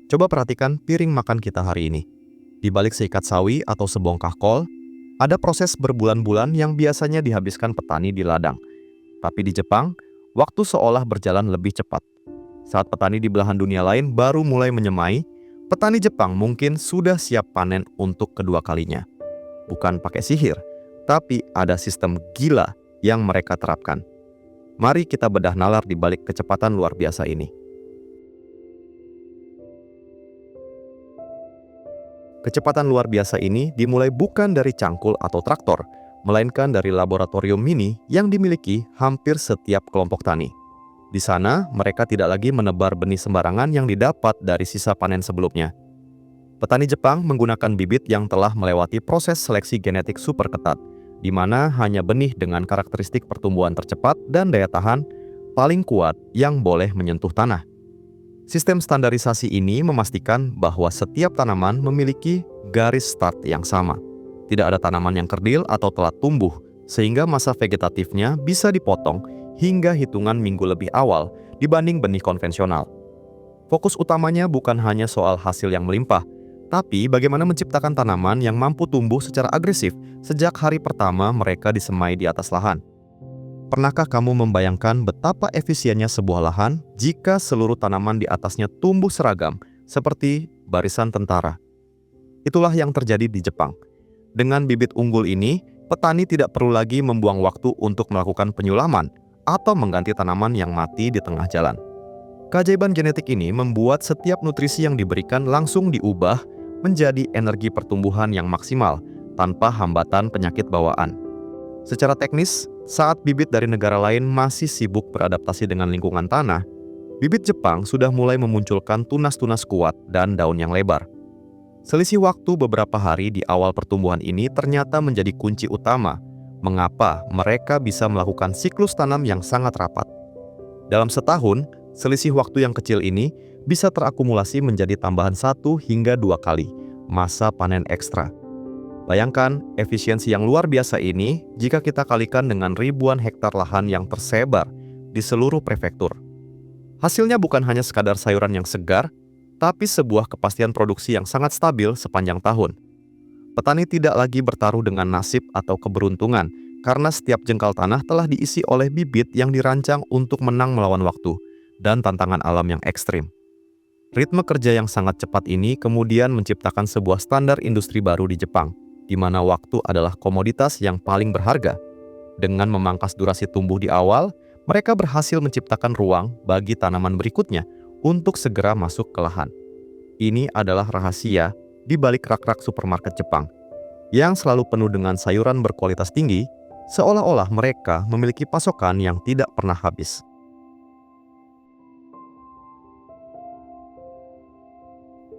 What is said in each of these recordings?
Coba perhatikan piring makan kita hari ini. Di balik seikat sawi atau sebongkah kol, ada proses berbulan-bulan yang biasanya dihabiskan petani di ladang. Tapi di Jepang, waktu seolah berjalan lebih cepat. Saat petani di belahan dunia lain baru mulai menyemai, petani Jepang mungkin sudah siap panen untuk kedua kalinya. Bukan pakai sihir, tapi ada sistem gila yang mereka terapkan. Mari kita bedah nalar di balik kecepatan luar biasa ini. Kecepatan luar biasa ini dimulai bukan dari cangkul atau traktor, melainkan dari laboratorium mini yang dimiliki hampir setiap kelompok tani. Di sana, mereka tidak lagi menebar benih sembarangan yang didapat dari sisa panen sebelumnya. Petani Jepang menggunakan bibit yang telah melewati proses seleksi genetik super ketat, di mana hanya benih dengan karakteristik pertumbuhan tercepat dan daya tahan paling kuat yang boleh menyentuh tanah. Sistem standarisasi ini memastikan bahwa setiap tanaman memiliki garis start yang sama. Tidak ada tanaman yang kerdil atau telat tumbuh, sehingga masa vegetatifnya bisa dipotong hingga hitungan minggu lebih awal dibanding benih konvensional. Fokus utamanya bukan hanya soal hasil yang melimpah, tapi bagaimana menciptakan tanaman yang mampu tumbuh secara agresif sejak hari pertama mereka disemai di atas lahan. Pernahkah kamu membayangkan betapa efisiennya sebuah lahan jika seluruh tanaman di atasnya tumbuh seragam seperti barisan tentara? Itulah yang terjadi di Jepang. Dengan bibit unggul ini, petani tidak perlu lagi membuang waktu untuk melakukan penyulaman atau mengganti tanaman yang mati di tengah jalan. Keajaiban genetik ini membuat setiap nutrisi yang diberikan langsung diubah menjadi energi pertumbuhan yang maksimal tanpa hambatan penyakit bawaan. Secara teknis, saat bibit dari negara lain masih sibuk beradaptasi dengan lingkungan tanah, bibit Jepang sudah mulai memunculkan tunas-tunas kuat dan daun yang lebar. Selisih waktu beberapa hari di awal pertumbuhan ini ternyata menjadi kunci utama mengapa mereka bisa melakukan siklus tanam yang sangat rapat. Dalam setahun, selisih waktu yang kecil ini bisa terakumulasi menjadi tambahan 1 hingga 2 kali masa panen ekstra. Bayangkan efisiensi yang luar biasa ini jika kita kalikan dengan ribuan hektar lahan yang tersebar di seluruh prefektur. Hasilnya bukan hanya sekadar sayuran yang segar, tapi sebuah kepastian produksi yang sangat stabil sepanjang tahun. Petani tidak lagi bertaruh dengan nasib atau keberuntungan karena setiap jengkal tanah telah diisi oleh bibit yang dirancang untuk menang melawan waktu dan tantangan alam yang ekstrim. Ritme kerja yang sangat cepat ini kemudian menciptakan sebuah standar industri baru di Jepang, di mana waktu adalah komoditas yang paling berharga. Dengan memangkas durasi tumbuh di awal, mereka berhasil menciptakan ruang bagi tanaman berikutnya untuk segera masuk ke lahan. Ini adalah rahasia di balik rak-rak supermarket Jepang, yang selalu penuh dengan sayuran berkualitas tinggi, seolah-olah mereka memiliki pasokan yang tidak pernah habis.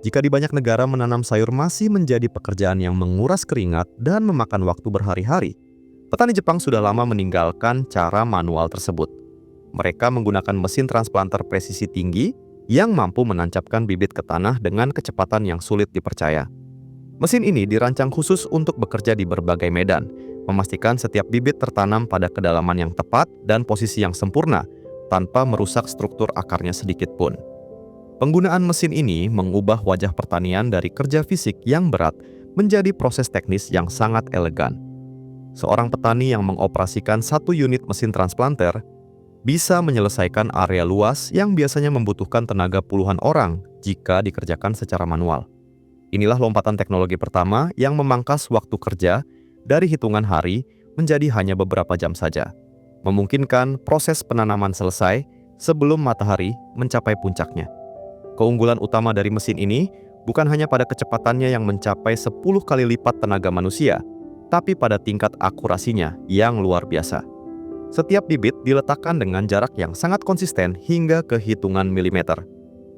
Jika di banyak negara menanam sayur masih menjadi pekerjaan yang menguras keringat dan memakan waktu berhari-hari, petani Jepang sudah lama meninggalkan cara manual tersebut. Mereka menggunakan mesin transplanter presisi tinggi yang mampu menancapkan bibit ke tanah dengan kecepatan yang sulit dipercaya. Mesin ini dirancang khusus untuk bekerja di berbagai medan, memastikan setiap bibit tertanam pada kedalaman yang tepat dan posisi yang sempurna, tanpa merusak struktur akarnya sedikit pun. Penggunaan mesin ini mengubah wajah pertanian dari kerja fisik yang berat menjadi proses teknis yang sangat elegan. Seorang petani yang mengoperasikan 1 unit mesin transplanter bisa menyelesaikan area luas yang biasanya membutuhkan tenaga puluhan orang jika dikerjakan secara manual. Inilah lompatan teknologi pertama yang memangkas waktu kerja dari hitungan hari menjadi hanya beberapa jam saja, memungkinkan proses penanaman selesai sebelum matahari mencapai puncaknya. Keunggulan utama dari mesin ini bukan hanya pada kecepatannya yang mencapai 10 kali lipat tenaga manusia, tapi pada tingkat akurasinya yang luar biasa. Setiap bibit diletakkan dengan jarak yang sangat konsisten hingga ke hitungan milimeter.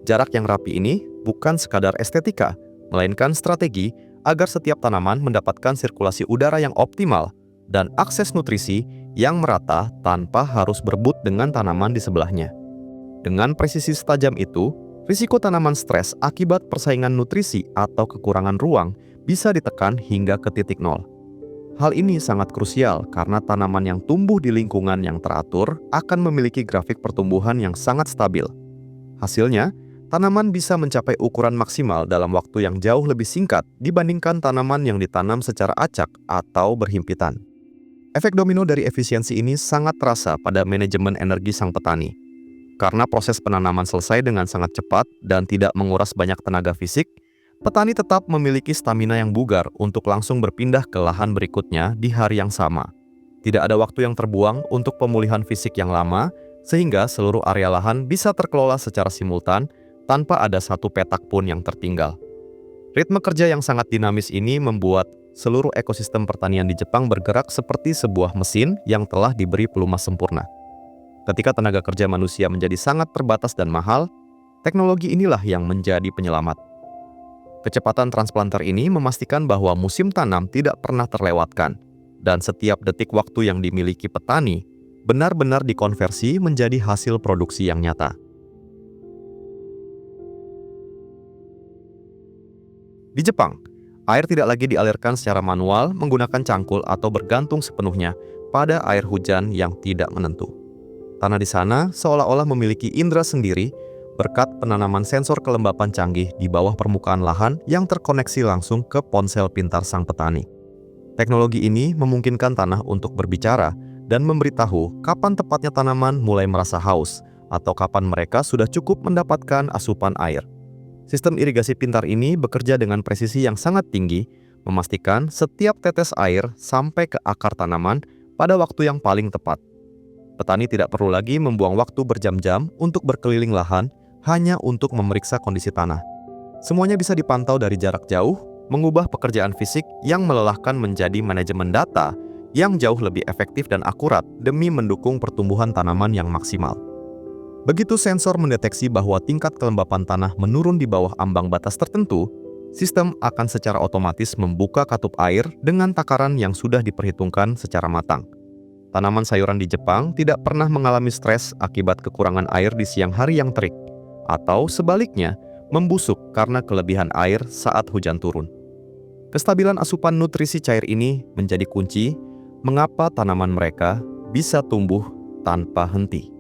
Jarak yang rapi ini bukan sekadar estetika, melainkan strategi agar setiap tanaman mendapatkan sirkulasi udara yang optimal dan akses nutrisi yang merata tanpa harus berebut dengan tanaman di sebelahnya. Dengan presisi setajam itu, risiko tanaman stres akibat persaingan nutrisi atau kekurangan ruang bisa ditekan hingga ke titik nol. Hal ini sangat krusial karena tanaman yang tumbuh di lingkungan yang teratur akan memiliki grafik pertumbuhan yang sangat stabil. Hasilnya, Tanaman bisa mencapai ukuran maksimal dalam waktu yang jauh lebih singkat dibandingkan tanaman yang ditanam secara acak atau berhimpitan. Efek domino dari efisiensi ini sangat terasa pada manajemen energi sang petani. Karena proses penanaman selesai dengan sangat cepat dan tidak menguras banyak tenaga fisik, petani tetap memiliki stamina yang bugar untuk langsung berpindah ke lahan berikutnya di hari yang sama. Tidak ada waktu yang terbuang untuk pemulihan fisik yang lama, sehingga seluruh area lahan bisa terkelola secara simultan tanpa ada satu petak pun yang tertinggal. Ritme kerja yang sangat dinamis ini membuat seluruh ekosistem pertanian di Jepang bergerak seperti sebuah mesin yang telah diberi pelumas sempurna. Ketika tenaga kerja manusia menjadi sangat terbatas dan mahal, teknologi inilah yang menjadi penyelamat. Kecepatan transplanter ini memastikan bahwa musim tanam tidak pernah terlewatkan, dan setiap detik waktu yang dimiliki petani benar-benar dikonversi menjadi hasil produksi yang nyata. Di Jepang, air tidak lagi dialirkan secara manual menggunakan cangkul atau bergantung sepenuhnya pada air hujan yang tidak menentu. Tanah di sana seolah-olah memiliki indera sendiri berkat penanaman sensor kelembapan canggih di bawah permukaan lahan yang terkoneksi langsung ke ponsel pintar sang petani. Teknologi ini memungkinkan tanah untuk berbicara dan memberitahu kapan tepatnya tanaman mulai merasa haus atau kapan mereka sudah cukup mendapatkan asupan air. Sistem irigasi pintar ini bekerja dengan presisi yang sangat tinggi, memastikan setiap tetes air sampai ke akar tanaman pada waktu yang paling tepat. Petani tidak perlu lagi membuang waktu berjam-jam untuk berkeliling lahan hanya untuk memeriksa kondisi tanah. Semuanya bisa dipantau dari jarak jauh, mengubah pekerjaan fisik yang melelahkan menjadi manajemen data yang jauh lebih efektif dan akurat demi mendukung pertumbuhan tanaman yang maksimal. Begitu sensor mendeteksi bahwa tingkat kelembapan tanah menurun di bawah ambang batas tertentu, sistem akan secara otomatis membuka katup air dengan takaran yang sudah diperhitungkan secara matang. Tanaman sayuran di Jepang tidak pernah mengalami stres akibat kekurangan air di siang hari yang terik, atau sebaliknya, membusuk karena kelebihan air saat hujan turun. Kestabilan asupan nutrisi cair ini menjadi kunci mengapa tanaman mereka bisa tumbuh tanpa henti.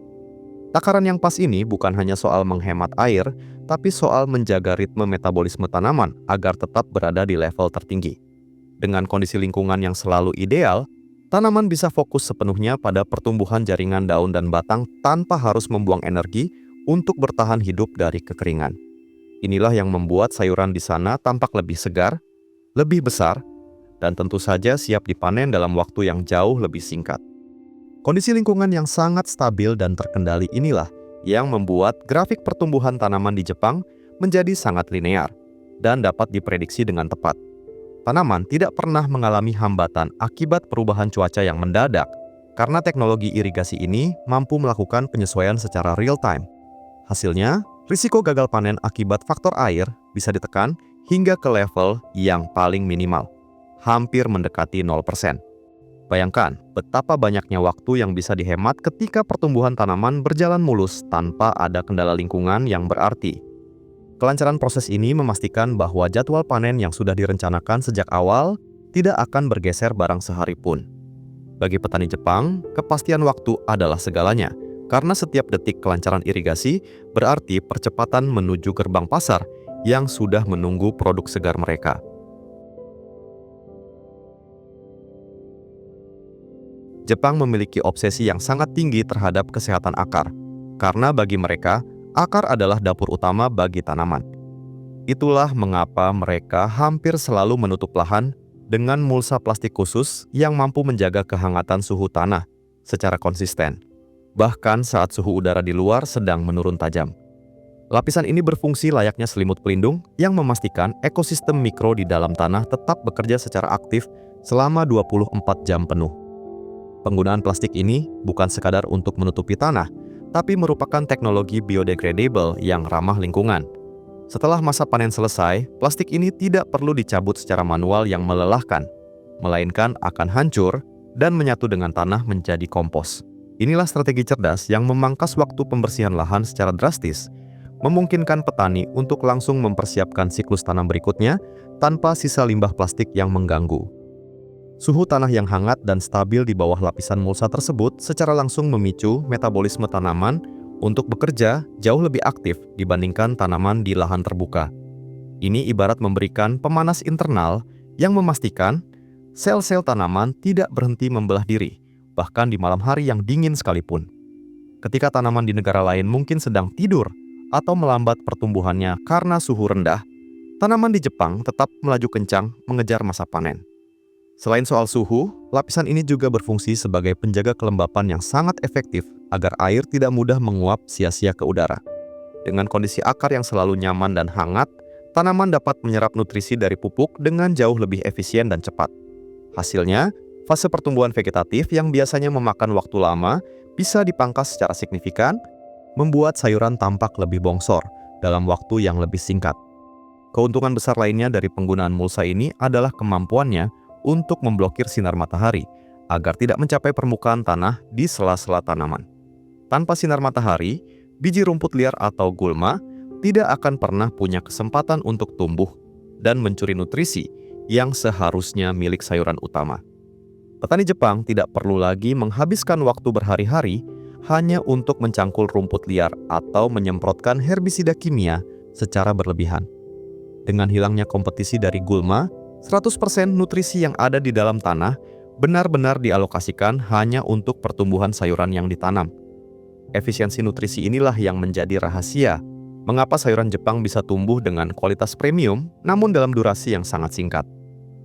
Takaran yang pas ini bukan hanya soal menghemat air, tapi soal menjaga ritme metabolisme tanaman agar tetap berada di level tertinggi. Dengan kondisi lingkungan yang selalu ideal, tanaman bisa fokus sepenuhnya pada pertumbuhan jaringan daun dan batang tanpa harus membuang energi untuk bertahan hidup dari kekeringan. Inilah yang membuat sayuran di sana tampak lebih segar, lebih besar, dan tentu saja siap dipanen dalam waktu yang jauh lebih singkat. Kondisi lingkungan yang sangat stabil dan terkendali inilah yang membuat grafik pertumbuhan tanaman di Jepang menjadi sangat linear dan dapat diprediksi dengan tepat. Tanaman tidak pernah mengalami hambatan akibat perubahan cuaca yang mendadak, karena teknologi irigasi ini mampu melakukan penyesuaian secara real-time. Hasilnya, risiko gagal panen akibat faktor air bisa ditekan hingga ke level yang paling minimal, hampir mendekati 0%. Bayangkan betapa banyaknya waktu yang bisa dihemat ketika pertumbuhan tanaman berjalan mulus tanpa ada kendala lingkungan yang berarti. Kelancaran proses ini memastikan bahwa jadwal panen yang sudah direncanakan sejak awal tidak akan bergeser barang sehari pun. Bagi petani Jepang, kepastian waktu adalah segalanya. Karena setiap detik kelancaran irigasi berarti percepatan menuju gerbang pasar yang sudah menunggu produk segar mereka. Jepang memiliki obsesi yang sangat tinggi terhadap kesehatan akar, karena bagi mereka, akar adalah dapur utama bagi tanaman. Itulah mengapa mereka hampir selalu menutup lahan dengan mulsa plastik khusus yang mampu menjaga kehangatan suhu tanah secara konsisten, bahkan saat suhu udara di luar sedang menurun tajam. Lapisan ini berfungsi layaknya selimut pelindung yang memastikan ekosistem mikro di dalam tanah tetap bekerja secara aktif selama 24 jam penuh. Penggunaan plastik ini bukan sekadar untuk menutupi tanah, tapi merupakan teknologi biodegradable yang ramah lingkungan. Setelah masa panen selesai, plastik ini tidak perlu dicabut secara manual yang melelahkan, melainkan akan hancur dan menyatu dengan tanah menjadi kompos. Inilah strategi cerdas yang memangkas waktu pembersihan lahan secara drastis, memungkinkan petani untuk langsung mempersiapkan siklus tanam berikutnya tanpa sisa limbah plastik yang mengganggu. Suhu tanah yang hangat dan stabil di bawah lapisan mulsa tersebut secara langsung memicu metabolisme tanaman untuk bekerja jauh lebih aktif dibandingkan tanaman di lahan terbuka. Ini ibarat memberikan pemanas internal yang memastikan sel-sel tanaman tidak berhenti membelah diri, bahkan di malam hari yang dingin sekalipun. Ketika tanaman di negara lain mungkin sedang tidur atau melambat pertumbuhannya karena suhu rendah, tanaman di Jepang tetap melaju kencang mengejar masa panen. Selain soal suhu, lapisan ini juga berfungsi sebagai penjaga kelembapan yang sangat efektif agar air tidak mudah menguap sia-sia ke udara. Dengan kondisi akar yang selalu nyaman dan hangat, tanaman dapat menyerap nutrisi dari pupuk dengan jauh lebih efisien dan cepat. Hasilnya, fase pertumbuhan vegetatif yang biasanya memakan waktu lama bisa dipangkas secara signifikan, membuat sayuran tampak lebih bongsor dalam waktu yang lebih singkat. Keuntungan besar lainnya dari penggunaan mulsa ini adalah kemampuannya untuk memblokir sinar matahari agar tidak mencapai permukaan tanah di sela-sela tanaman. Tanpa sinar matahari, biji rumput liar atau gulma tidak akan pernah punya kesempatan untuk tumbuh dan mencuri nutrisi yang seharusnya milik sayuran utama. Petani Jepang tidak perlu lagi menghabiskan waktu berhari-hari hanya untuk mencangkul rumput liar atau menyemprotkan herbisida kimia secara berlebihan. Dengan hilangnya kompetisi dari gulma, 100% nutrisi yang ada di dalam tanah benar-benar dialokasikan hanya untuk pertumbuhan sayuran yang ditanam. Efisiensi nutrisi inilah yang menjadi rahasia mengapa sayuran Jepang bisa tumbuh dengan kualitas premium namun dalam durasi yang sangat singkat.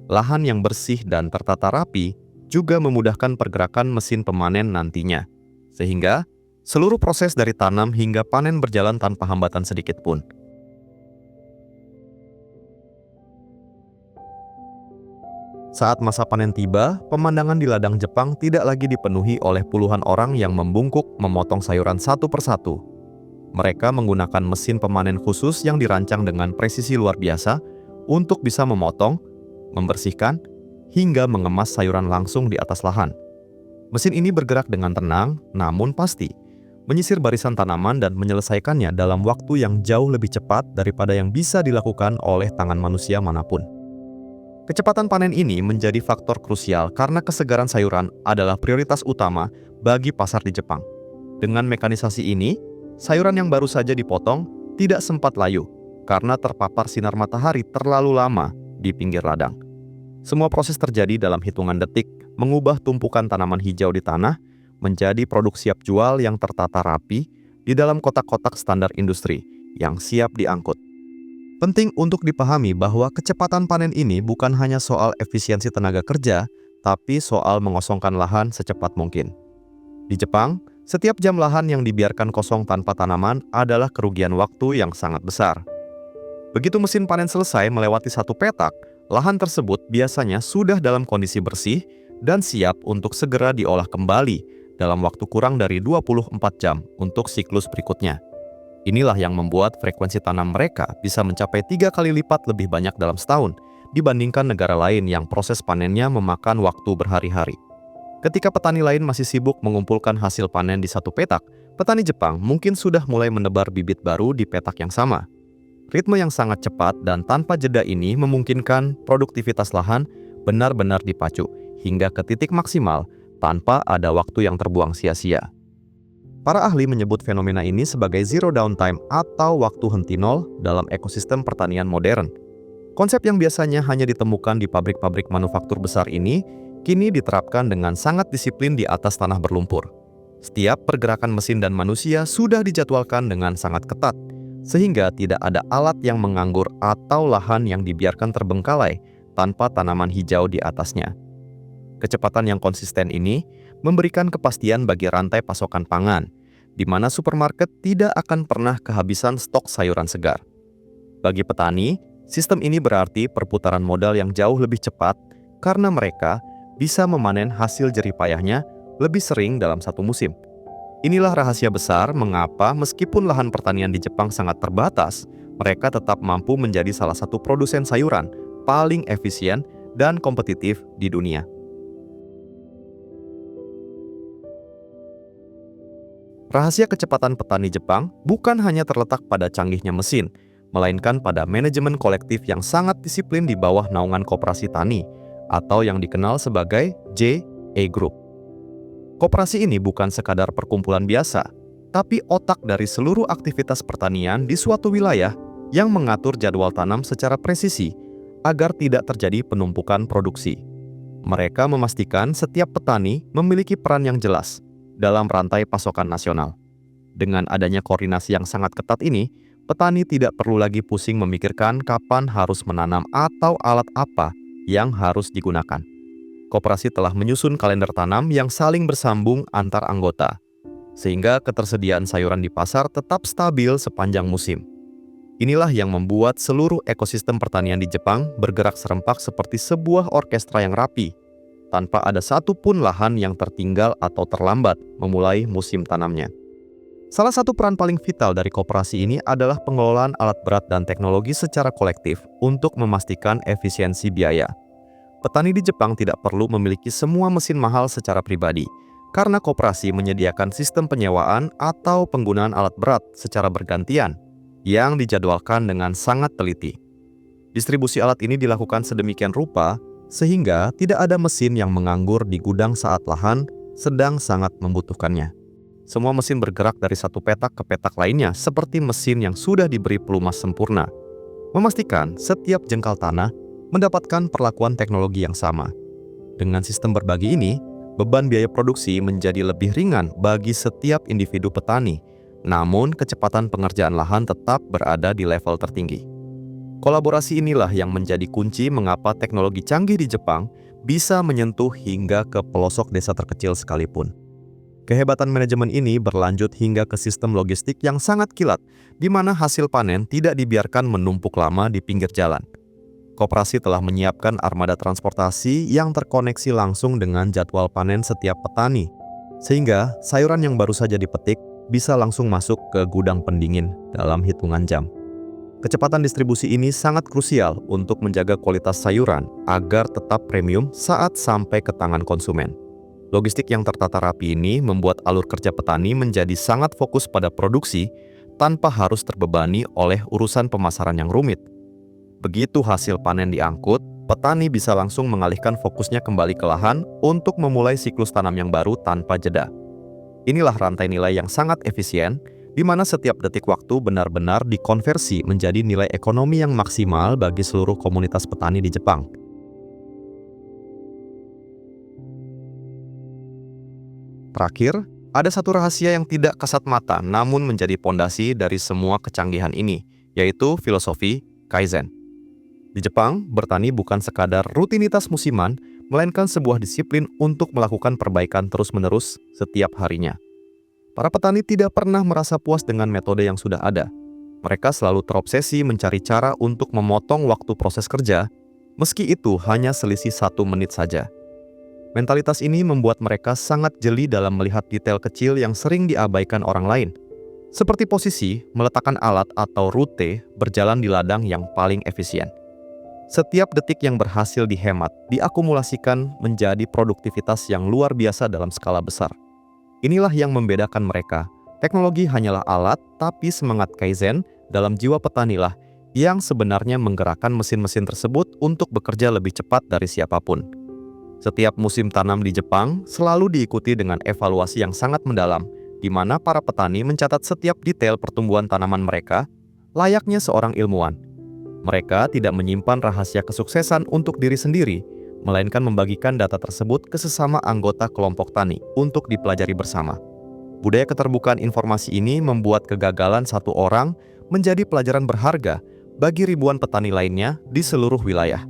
Lahan yang bersih dan tertata rapi juga memudahkan pergerakan mesin pemanen nantinya, sehingga seluruh proses dari tanam hingga panen berjalan tanpa hambatan sedikit pun. Saat masa panen tiba, pemandangan di ladang Jepang tidak lagi dipenuhi oleh puluhan orang yang membungkuk memotong sayuran satu persatu. Mereka menggunakan mesin pemanen khusus yang dirancang dengan presisi luar biasa untuk bisa memotong, membersihkan, hingga mengemas sayuran langsung di atas lahan. Mesin ini bergerak dengan tenang, namun pasti, menyisir barisan tanaman dan menyelesaikannya dalam waktu yang jauh lebih cepat daripada yang bisa dilakukan oleh tangan manusia manapun. Kecepatan panen ini menjadi faktor krusial karena kesegaran sayuran adalah prioritas utama bagi pasar di Jepang. Dengan mekanisasi ini, sayuran yang baru saja dipotong tidak sempat layu karena terpapar sinar matahari terlalu lama di pinggir ladang. Semua proses terjadi dalam hitungan detik, mengubah tumpukan tanaman hijau di tanah menjadi produk siap jual yang tertata rapi di dalam kotak-kotak standar industri yang siap diangkut. Penting untuk dipahami bahwa kecepatan panen ini bukan hanya soal efisiensi tenaga kerja, tapi soal mengosongkan lahan secepat mungkin. Di Jepang, setiap jam lahan yang dibiarkan kosong tanpa tanaman adalah kerugian waktu yang sangat besar. Begitu mesin panen selesai melewati satu petak, lahan tersebut biasanya sudah dalam kondisi bersih dan siap untuk segera diolah kembali dalam waktu kurang dari 24 jam untuk siklus berikutnya. Inilah yang membuat frekuensi tanam mereka bisa mencapai 3 kali lipat lebih banyak dalam setahun dibandingkan negara lain yang proses panennya memakan waktu berhari-hari. Ketika petani lain masih sibuk mengumpulkan hasil panen di satu petak, petani Jepang mungkin sudah mulai menebar bibit baru di petak yang sama. Ritme yang sangat cepat dan tanpa jeda ini memungkinkan produktivitas lahan benar-benar dipacu hingga ke titik maksimal tanpa ada waktu yang terbuang sia-sia. Para ahli menyebut fenomena ini sebagai zero downtime atau waktu henti nol dalam ekosistem pertanian modern. Konsep yang biasanya hanya ditemukan di pabrik-pabrik manufaktur besar ini, kini diterapkan dengan sangat disiplin di atas tanah berlumpur. Setiap pergerakan mesin dan manusia sudah dijadwalkan dengan sangat ketat, sehingga tidak ada alat yang menganggur atau lahan yang dibiarkan terbengkalai tanpa tanaman hijau di atasnya. Kecepatan yang konsisten ini memberikan kepastian bagi rantai pasokan pangan, di mana supermarket tidak akan pernah kehabisan stok sayuran segar. Bagi petani, sistem ini berarti perputaran modal yang jauh lebih cepat karena mereka bisa memanen hasil jerih payahnya lebih sering dalam satu musim. Inilah rahasia besar mengapa meskipun lahan pertanian di Jepang sangat terbatas, mereka tetap mampu menjadi salah satu produsen sayuran paling efisien dan kompetitif di dunia. Rahasia kecepatan petani Jepang bukan hanya terletak pada canggihnya mesin, melainkan pada manajemen kolektif yang sangat disiplin di bawah naungan koperasi tani, atau yang dikenal sebagai JA Group. Koperasi ini bukan sekadar perkumpulan biasa, tapi otak dari seluruh aktivitas pertanian di suatu wilayah yang mengatur jadwal tanam secara presisi agar tidak terjadi penumpukan produksi. Mereka memastikan setiap petani memiliki peran yang jelas dalam rantai pasokan nasional. Dengan adanya koordinasi yang sangat ketat ini, petani tidak perlu lagi pusing memikirkan kapan harus menanam atau alat apa yang harus digunakan. Koperasi telah menyusun kalender tanam yang saling bersambung antar anggota, sehingga ketersediaan sayuran di pasar tetap stabil sepanjang musim. Inilah yang membuat seluruh ekosistem pertanian di Jepang bergerak serempak seperti sebuah orkestra yang rapi, tanpa ada satupun lahan yang tertinggal atau terlambat memulai musim tanamnya. Salah satu peran paling vital dari koperasi ini adalah pengelolaan alat berat dan teknologi secara kolektif untuk memastikan efisiensi biaya. Petani di Jepang tidak perlu memiliki semua mesin mahal secara pribadi, karena koperasi menyediakan sistem penyewaan atau penggunaan alat berat secara bergantian yang dijadwalkan dengan sangat teliti. Distribusi alat ini dilakukan sedemikian rupa sehingga tidak ada mesin yang menganggur di gudang saat lahan sedang sangat membutuhkannya. Semua mesin bergerak dari satu petak ke petak lainnya seperti mesin yang sudah diberi pelumas sempurna, memastikan setiap jengkal tanah mendapatkan perlakuan teknologi yang sama. Dengan sistem berbagi ini, beban biaya produksi menjadi lebih ringan bagi setiap individu petani, namun kecepatan pengerjaan lahan tetap berada di level tertinggi. Kolaborasi inilah yang menjadi kunci mengapa teknologi canggih di Jepang bisa menyentuh hingga ke pelosok desa terkecil sekalipun. Kehebatan manajemen ini berlanjut hingga ke sistem logistik yang sangat kilat, di mana hasil panen tidak dibiarkan menumpuk lama di pinggir jalan. Koperasi telah menyiapkan armada transportasi yang terkoneksi langsung dengan jadwal panen setiap petani, sehingga sayuran yang baru saja dipetik bisa langsung masuk ke gudang pendingin dalam hitungan jam. Kecepatan distribusi ini sangat krusial untuk menjaga kualitas sayuran agar tetap premium saat sampai ke tangan konsumen. Logistik yang tertata rapi ini membuat alur kerja petani menjadi sangat fokus pada produksi tanpa harus terbebani oleh urusan pemasaran yang rumit. Begitu hasil panen diangkut, petani bisa langsung mengalihkan fokusnya kembali ke lahan untuk memulai siklus tanam yang baru tanpa jeda. Inilah rantai nilai yang sangat efisien, di mana setiap detik waktu benar-benar dikonversi menjadi nilai ekonomi yang maksimal bagi seluruh komunitas petani di Jepang. Terakhir, ada satu rahasia yang tidak kasat mata namun menjadi pondasi dari semua kecanggihan ini, yaitu filosofi Kaizen. Di Jepang, bertani bukan sekadar rutinitas musiman, melainkan sebuah disiplin untuk melakukan perbaikan terus-menerus setiap harinya. Para petani tidak pernah merasa puas dengan metode yang sudah ada. Mereka selalu terobsesi mencari cara untuk memotong waktu proses kerja, meski itu hanya selisih 1 menit saja. Mentalitas ini membuat mereka sangat jeli dalam melihat detail kecil yang sering diabaikan orang lain, seperti posisi meletakkan alat atau rute berjalan di ladang yang paling efisien. Setiap detik yang berhasil dihemat, diakumulasikan menjadi produktivitas yang luar biasa dalam skala besar. Inilah yang membedakan mereka. Teknologi hanyalah alat, tapi semangat Kaizen dalam jiwa petanilah yang sebenarnya menggerakkan mesin-mesin tersebut untuk bekerja lebih cepat dari siapapun. Setiap musim tanam di Jepang selalu diikuti dengan evaluasi yang sangat mendalam, di mana para petani mencatat setiap detail pertumbuhan tanaman mereka, layaknya seorang ilmuwan. Mereka tidak menyimpan rahasia kesuksesan untuk diri sendiri, melainkan membagikan data tersebut ke sesama anggota kelompok tani untuk dipelajari bersama. Budaya keterbukaan informasi ini membuat kegagalan satu orang menjadi pelajaran berharga bagi ribuan petani lainnya di seluruh wilayah.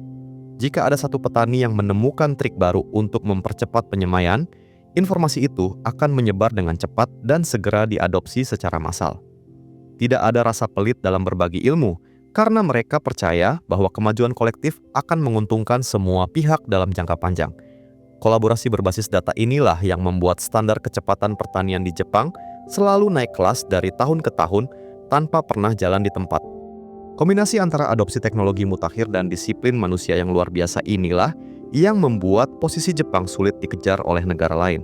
Jika ada satu petani yang menemukan trik baru untuk mempercepat penyemaian, informasi itu akan menyebar dengan cepat dan segera diadopsi secara massal. Tidak ada rasa pelit dalam berbagi ilmu, karena mereka percaya bahwa kemajuan kolektif akan menguntungkan semua pihak dalam jangka panjang. Kolaborasi berbasis data inilah yang membuat standar kecepatan pertanian di Jepang selalu naik kelas dari tahun ke tahun tanpa pernah jalan di tempat. Kombinasi antara adopsi teknologi mutakhir dan disiplin manusia yang luar biasa inilah yang membuat posisi Jepang sulit dikejar oleh negara lain.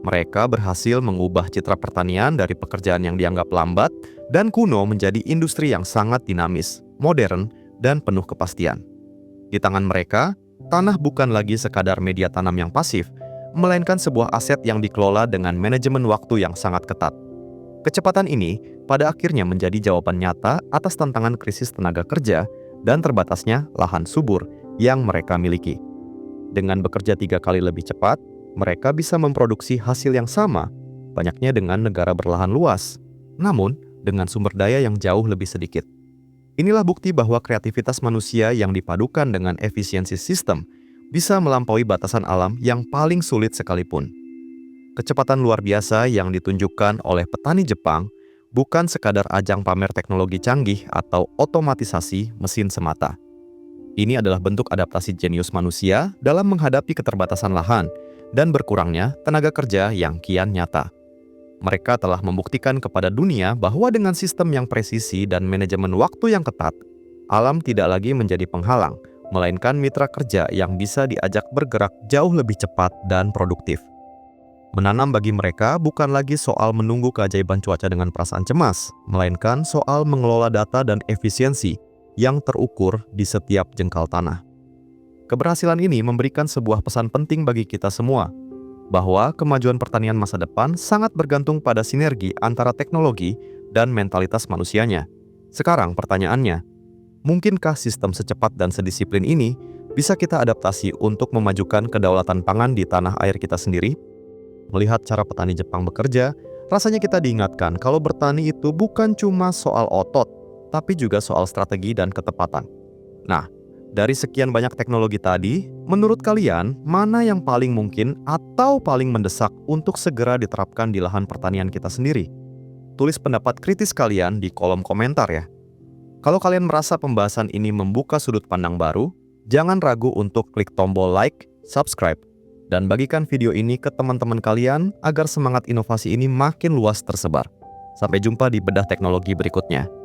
Mereka berhasil mengubah citra pertanian dari pekerjaan yang dianggap lambat dan kuno menjadi industri yang sangat dinamis, modern, dan penuh kepastian. Di tangan mereka, tanah bukan lagi sekadar media tanam yang pasif, melainkan sebuah aset yang dikelola dengan manajemen waktu yang sangat ketat. Kecepatan ini pada akhirnya menjadi jawaban nyata atas tantangan krisis tenaga kerja dan terbatasnya lahan subur yang mereka miliki. Dengan bekerja 3 kali lebih cepat, mereka bisa memproduksi hasil yang sama, banyaknya dengan negara berlahan luas, namun dengan sumber daya yang jauh lebih sedikit. Inilah bukti bahwa kreativitas manusia yang dipadukan dengan efisiensi sistem bisa melampaui batasan alam yang paling sulit sekalipun. Kecepatan luar biasa yang ditunjukkan oleh petani Jepang bukan sekadar ajang pamer teknologi canggih atau otomatisasi mesin semata. Ini adalah bentuk adaptasi jenius manusia dalam menghadapi keterbatasan lahan dan berkurangnya tenaga kerja yang kian nyata. Mereka telah membuktikan kepada dunia bahwa dengan sistem yang presisi dan manajemen waktu yang ketat, alam tidak lagi menjadi penghalang, melainkan mitra kerja yang bisa diajak bergerak jauh lebih cepat dan produktif. Menanam bagi mereka bukan lagi soal menunggu keajaiban cuaca dengan perasaan cemas, melainkan soal mengelola data dan efisiensi yang terukur di setiap jengkal tanah. Keberhasilan ini memberikan sebuah pesan penting bagi kita semua, bahwa kemajuan pertanian masa depan sangat bergantung pada sinergi antara teknologi dan mentalitas manusianya. Sekarang pertanyaannya, mungkinkah sistem secepat dan sedisiplin ini bisa kita adaptasi untuk memajukan kedaulatan pangan di tanah air kita sendiri? Melihat cara petani Jepang bekerja, rasanya kita diingatkan kalau bertani itu bukan cuma soal otot, tapi juga soal strategi dan ketepatan. Nah, dari sekian banyak teknologi tadi, menurut kalian, mana yang paling mungkin atau paling mendesak untuk segera diterapkan di lahan pertanian kita sendiri? Tulis pendapat kritis kalian di kolom komentar ya. Kalau kalian merasa pembahasan ini membuka sudut pandang baru, jangan ragu untuk klik tombol like, subscribe, dan bagikan video ini ke teman-teman kalian agar semangat inovasi ini makin luas tersebar. Sampai jumpa di Bedah Teknologi berikutnya.